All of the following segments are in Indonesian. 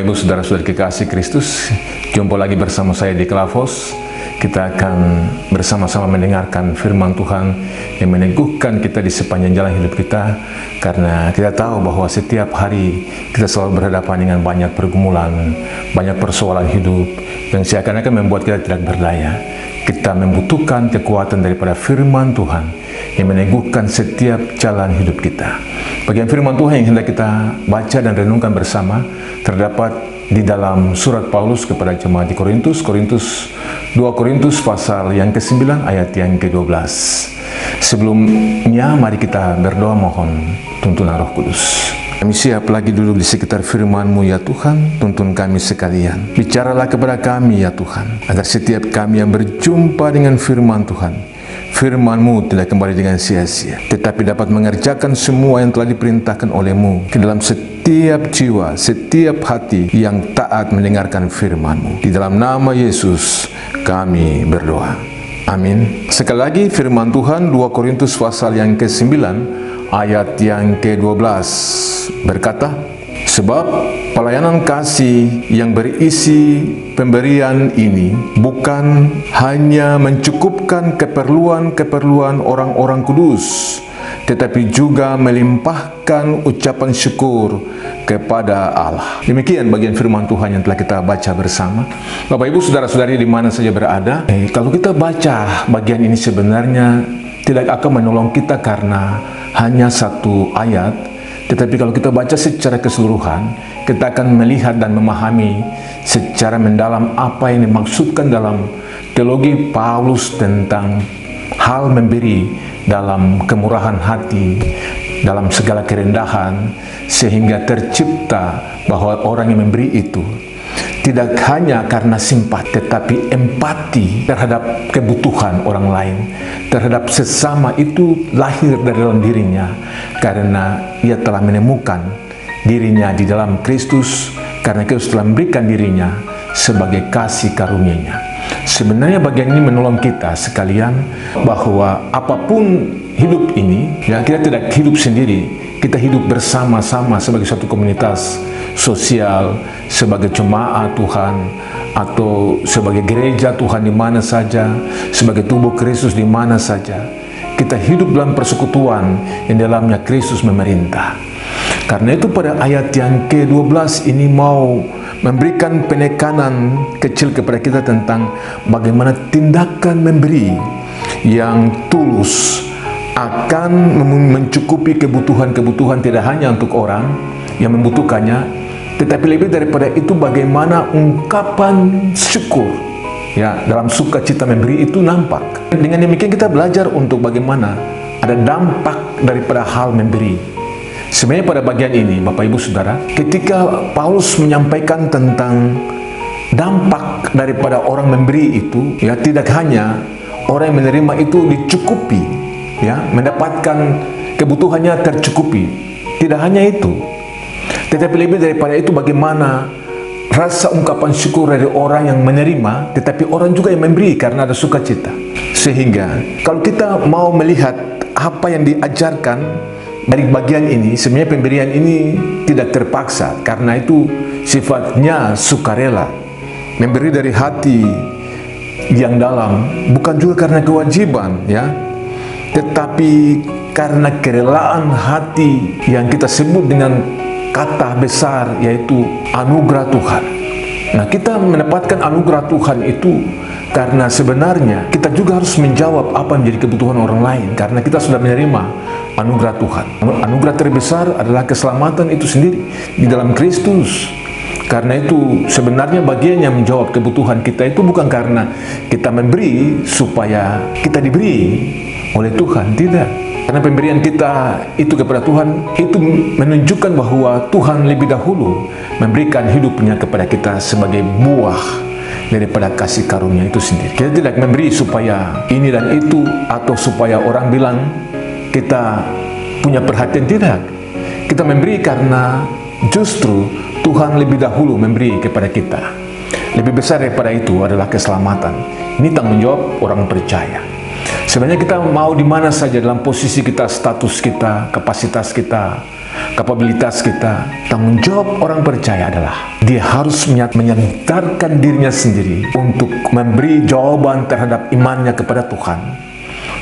Bapak Ibu Saudara-saudara kekasih Kristus, jumpa lagi bersama saya di Klavos. Kita akan bersama-sama mendengarkan firman Tuhan yang meneguhkan kita di sepanjang jalan hidup kita, karena kita tahu bahwa setiap hari kita selalu berhadapan dengan banyak pergumulan, banyak persoalan hidup yang seakan-akan membuat kita tidak berdaya. Kita membutuhkan kekuatan daripada firman Tuhan yang meneguhkan setiap jalan hidup kita. Bagian firman Tuhan yang hendak kita baca dan renungkan bersama terdapat di dalam surat Paulus kepada jemaat di Korintus, 2 Korintus pasal yang ke-9 ayat yang ke-12. Sebelumnya mari kita berdoa mohon tuntunan Roh Kudus. Kami siap lagi duduk di sekitar firman-Mu ya Tuhan, tuntun kami sekalian. Bicaralah kepada kami ya Tuhan, agar setiap kami yang berjumpa dengan firman Tuhan, firman-Mu tidak kembali dengan sia-sia, tetapi dapat mengerjakan semua yang telah diperintahkan oleh-Mu ke dalam setiap jiwa, setiap hati yang taat mendengarkan firman-Mu. Di dalam nama Yesus kami berdoa. Amin. Sekali lagi firman Tuhan 2 Korintus pasal yang ke-9 ayat yang ke-12 berkata, sebab pelayanan kasih yang berisi pemberian ini bukan hanya mencukupkan keperluan-keperluan orang-orang kudus, tetapi juga melimpahkan ucapan syukur kepada Allah. Demikian bagian firman Tuhan yang telah kita baca bersama. Bapak Ibu Saudara-saudari di mana saja berada, kalau kita baca bagian ini sebenarnya tidak akan menolong kita karena hanya satu ayat, tetapi kalau kita baca secara keseluruhan, kita akan melihat dan memahami secara mendalam apa yang dimaksudkan dalam teologi Paulus tentang hal memberi dalam kemurahan hati, dalam segala kerendahan, sehingga tercipta bahwa orang yang memberi itu tidak hanya karena simpati, tetapi empati terhadap kebutuhan orang lain, terhadap sesama itu lahir dari dalam dirinya, karena ia telah menemukan dirinya di dalam Kristus, karena Kristus telah memberikan dirinya sebagai kasih karunia-Nya. Sebenarnya bagian ini menolong kita sekalian bahwa apapun hidup ini, ya, kita tidak hidup sendiri, kita hidup bersama-sama sebagai suatu komunitas sosial, sebagai jemaat Tuhan, atau sebagai gereja Tuhan di mana saja, sebagai tubuh Kristus di mana saja. Kita hidup dalam persekutuan yang dalamnya Kristus memerintah. Karena itu pada ayat yang ke-12 ini mau memberikan penekanan kecil kepada kita tentang bagaimana tindakan memberi yang tulus akan mencukupi kebutuhan-kebutuhan tidak hanya untuk orang yang membutuhkannya, tetapi lebih daripada itu bagaimana ungkapan syukur, ya, dalam sukacita memberi itu nampak. Dengan demikian kita belajar untuk bagaimana ada dampak daripada hal memberi. Sebenarnya pada bagian ini Bapak Ibu Saudara, ketika Paulus menyampaikan tentang dampak daripada orang memberi itu, ya, tidak hanya orang yang menerima itu dicukupi, ya, mendapatkan kebutuhannya tercukupi, tidak hanya itu, tetapi lebih daripada itu bagaimana rasa ungkapan syukur dari orang yang menerima, tetapi orang juga yang memberi karena ada sukacita. Sehingga kalau kita mau melihat apa yang diajarkan dari bagian ini, sebenarnya pemberian ini tidak terpaksa, karena itu sifatnya sukarela, memberi dari hati yang dalam, bukan juga karena kewajiban, ya, tetapi karena kerelaan hati yang kita sebut dengan kata besar, yaitu anugerah Tuhan. Nah, kita mendapatkan anugerah Tuhan itu karena sebenarnya kita juga harus menjawab apa yang menjadi kebutuhan orang lain, karena kita sudah menerima anugerah Tuhan. Anugerah terbesar adalah keselamatan itu sendiri di dalam Kristus. Karena itu sebenarnya bagian yang menjawab kebutuhan kita itu bukan karena kita memberi supaya kita diberi oleh Tuhan, tidak. Karena pemberian kita itu kepada Tuhan itu menunjukkan bahwa Tuhan lebih dahulu memberikan hidupnya kepada kita sebagai buah daripada kasih karunia itu sendiri. Kita tidak memberi supaya ini dan itu, atau supaya orang bilang kita punya perhatian, tidak. Kita memberi karena justru Tuhan lebih dahulu memberi kepada kita. Lebih besar daripada itu adalah keselamatan. Ini tanggung jawab orang percaya. Sebenarnya kita mau di mana saja dalam posisi kita, status kita, kapasitas kita, kapabilitas kita. Tanggung jawab orang percaya adalah dia harus menyandarkan dirinya sendiri untuk memberi jawaban terhadap imannya kepada Tuhan,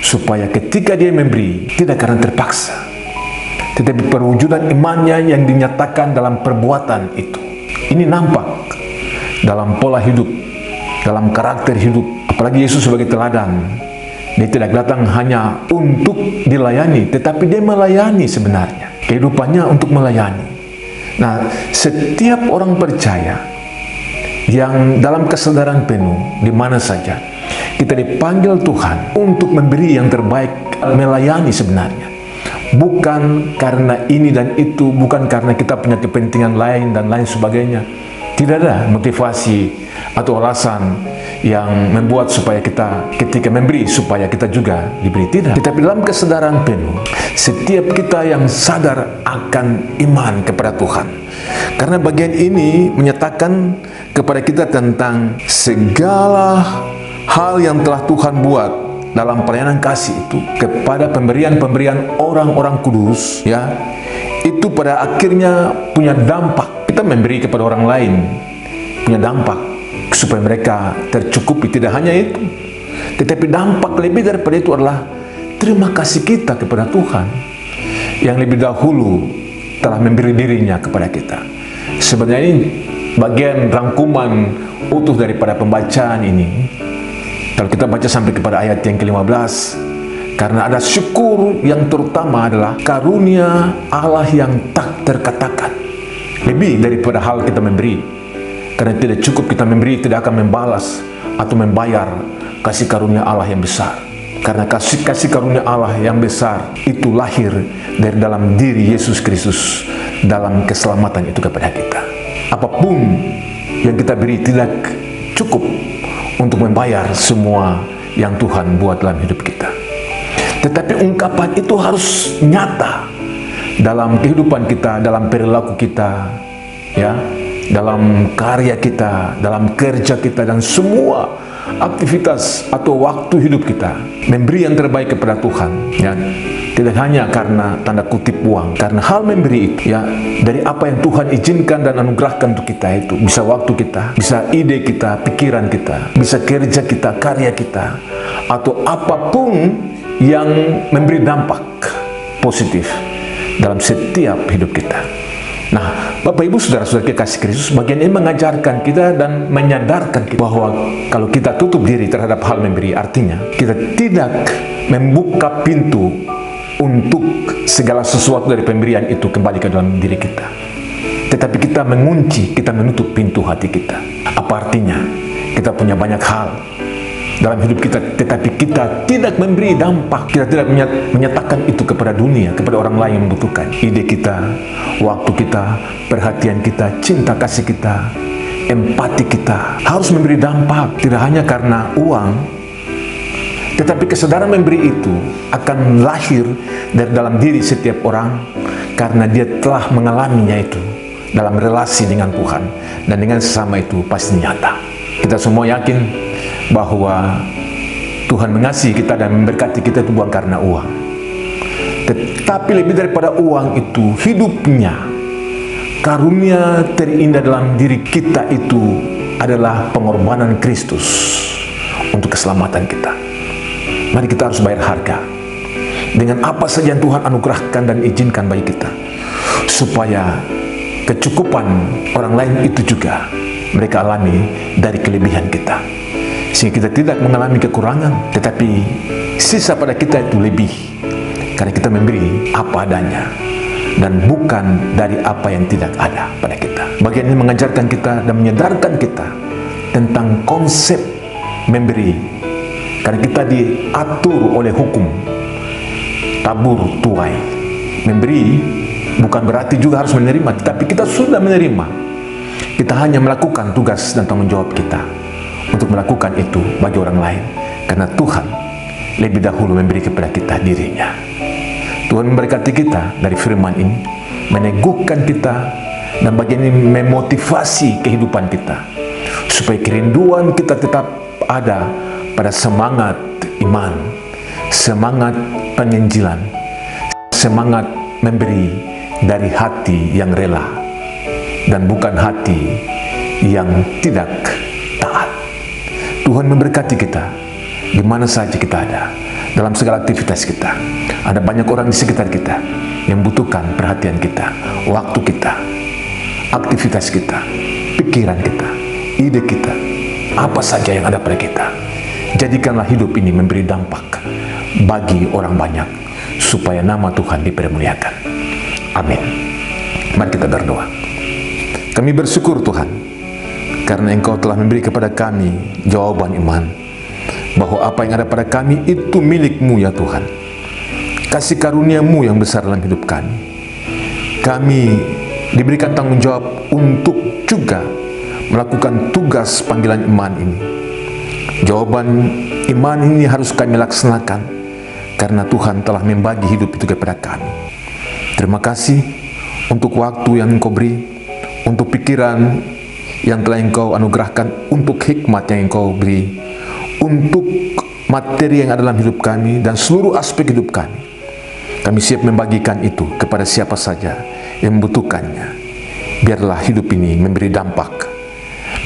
supaya ketika dia memberi tidak karena terpaksa, tetapi perwujudan imannya yang dinyatakan dalam perbuatan itu. Ini nampak dalam pola hidup, dalam karakter hidup. Apalagi Yesus sebagai teladan, dia tidak datang hanya untuk dilayani, tetapi dia melayani sebenarnya. Kehidupannya untuk melayani. Nah, setiap orang percaya yang dalam kesadaran penuh, di mana saja, kita dipanggil Tuhan untuk memberi yang terbaik, melayani sebenarnya. Bukan karena ini dan itu, bukan karena kita punya kepentingan lain dan lain sebagainya. Tidak ada motivasi atau alasan yang membuat supaya kita ketika memberi supaya kita juga diberi, tidak. Tetapi dalam kesadaran penuh, setiap kita yang sadar akan iman kepada Tuhan, karena bagian ini menyatakan kepada kita tentang segala hal yang telah Tuhan buat dalam pelayanan kasih itu kepada pemberian-pemberian orang-orang kudus, ya, itu pada akhirnya punya dampak. Kita memberi kepada orang lain punya dampak supaya mereka tercukupi. Tidak hanya itu, tetapi dampak lebih daripada itu adalah terima kasih kita kepada Tuhan yang lebih dahulu telah memberi dirinya kepada kita. Sebenarnya ini bagian rangkuman utuh daripada pembacaan ini. Kalau kita baca sampai kepada ayat yang ke-15, karena ada syukur yang terutama adalah karunia Allah yang tak terkatakan. Lebih daripada hal kita memberi, karena tidak cukup kita memberi, tidak akan membalas atau membayar kasih karunia Allah yang besar. Karena kasih karunia Allah yang besar itu lahir dari dalam diri Yesus Kristus dalam keselamatan itu kepada kita. Apapun yang kita beri tidak cukup untuk membayar semua yang Tuhan buat dalam hidup kita. Tetapi ungkapan itu harus nyata dalam kehidupan kita, dalam perilaku kita, ya, dalam karya kita, dalam kerja kita, dan semua aktivitas atau waktu hidup kita. Memberi yang terbaik kepada Tuhan, ya, tidak hanya karena tanda kutip uang, karena hal memberi itu, ya, dari apa yang Tuhan izinkan dan anugerahkan untuk kita itu, bisa waktu kita, bisa ide kita, pikiran kita, bisa kerja kita, karya kita, atau apapun yang memberi dampak positif dalam setiap hidup kita. Nah, Bapak Ibu Saudara-saudara kekasih Kristus, bagian ini mengajarkan kita dan menyadarkan kita bahwa kalau kita tutup diri terhadap hal memberi, artinya kita tidak membuka pintu untuk segala sesuatu dari pemberian itu kembali ke dalam diri kita. Tetapi kita mengunci, kita menutup pintu hati kita. Apa artinya? Kita punya banyak hal dalam hidup kita, tetapi kita tidak memberi dampak. Kita tidak menyatakan itu kepada dunia, kepada orang lain yang membutuhkan. Ide kita, waktu kita, perhatian kita, cinta kasih kita, empati kita harus memberi dampak. Tidak hanya karena uang, tetapi kesadaran memberi itu akan lahir dari dalam diri setiap orang karena dia telah mengalaminya itu dalam relasi dengan Tuhan, dan dengan sesama itu pasti nyata. Kita semua yakin bahwa Tuhan mengasihi kita dan memberkati kita itu bukan karena uang. Tetapi lebih daripada uang itu, hidupnya, karunia terindah dalam diri kita itu adalah pengorbanan Kristus untuk keselamatan kita. Mari kita harus bayar harga dengan apa saja yang Tuhan anugerahkan dan izinkan bagi kita, supaya kecukupan orang lain itu juga mereka alami dari kelebihan kita, sehingga kita tidak mengalami kekurangan, tetapi sisa pada kita itu lebih, karena kita memberi apa adanya dan bukan dari apa yang tidak ada pada kita. Bagian ini mengajarkan kita dan menyadarkan kita tentang konsep memberi, karena kita diatur oleh hukum tabur tuai. Memberi bukan berarti juga harus menerima, tetapi kita sudah menerima. Kita hanya melakukan tugas dan tanggung jawab kita untuk melakukan itu bagi orang lain, karena Tuhan lebih dahulu memberi kepada kita dirinya. Tuhan memberkati kita dari firman ini, meneguhkan kita, dan bagian ini memotivasi kehidupan kita, supaya kerinduan kita tetap ada pada semangat iman, semangat penginjilan, semangat memberi dari hati yang rela dan bukan hati yang tidak taat. Tuhan memberkati kita di mana saja kita ada, dalam segala aktivitas kita. Ada banyak orang di sekitar kita yang membutuhkan perhatian kita, waktu kita, aktivitas kita, pikiran kita, ide kita, apa saja yang ada pada kita. Jadikanlah hidup ini memberi dampak bagi orang banyak, supaya nama Tuhan dipermuliakan. Amin. Mari kita berdoa. Kami bersyukur Tuhan, karena Engkau telah memberi kepada kami jawaban iman, bahwa apa yang ada pada kami itu milik-Mu ya Tuhan. Kasih karunia-Mu yang besar dalam hidup kami. Kami diberikan tanggung jawab untuk juga melakukan tugas panggilan iman ini. Jawaban iman ini harus kami laksanakan, karena Tuhan telah membagi hidup itu kepada kami. Terima kasih untuk waktu yang Engkau beri, untuk pikiran yang telah Engkau anugerahkan, untuk hikmat yang Engkau beri, untuk materi yang ada dalam hidup kami dan seluruh aspek hidup kami. Kami siap membagikan itu kepada siapa saja yang membutuhkannya. Biarlah hidup ini memberi dampak,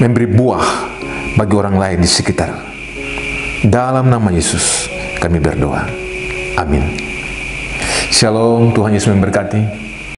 memberi buah bagi orang lain di sekitar. Dalam nama Yesus kami berdoa. Amin. Shalom, Tuhan Yesus memberkati.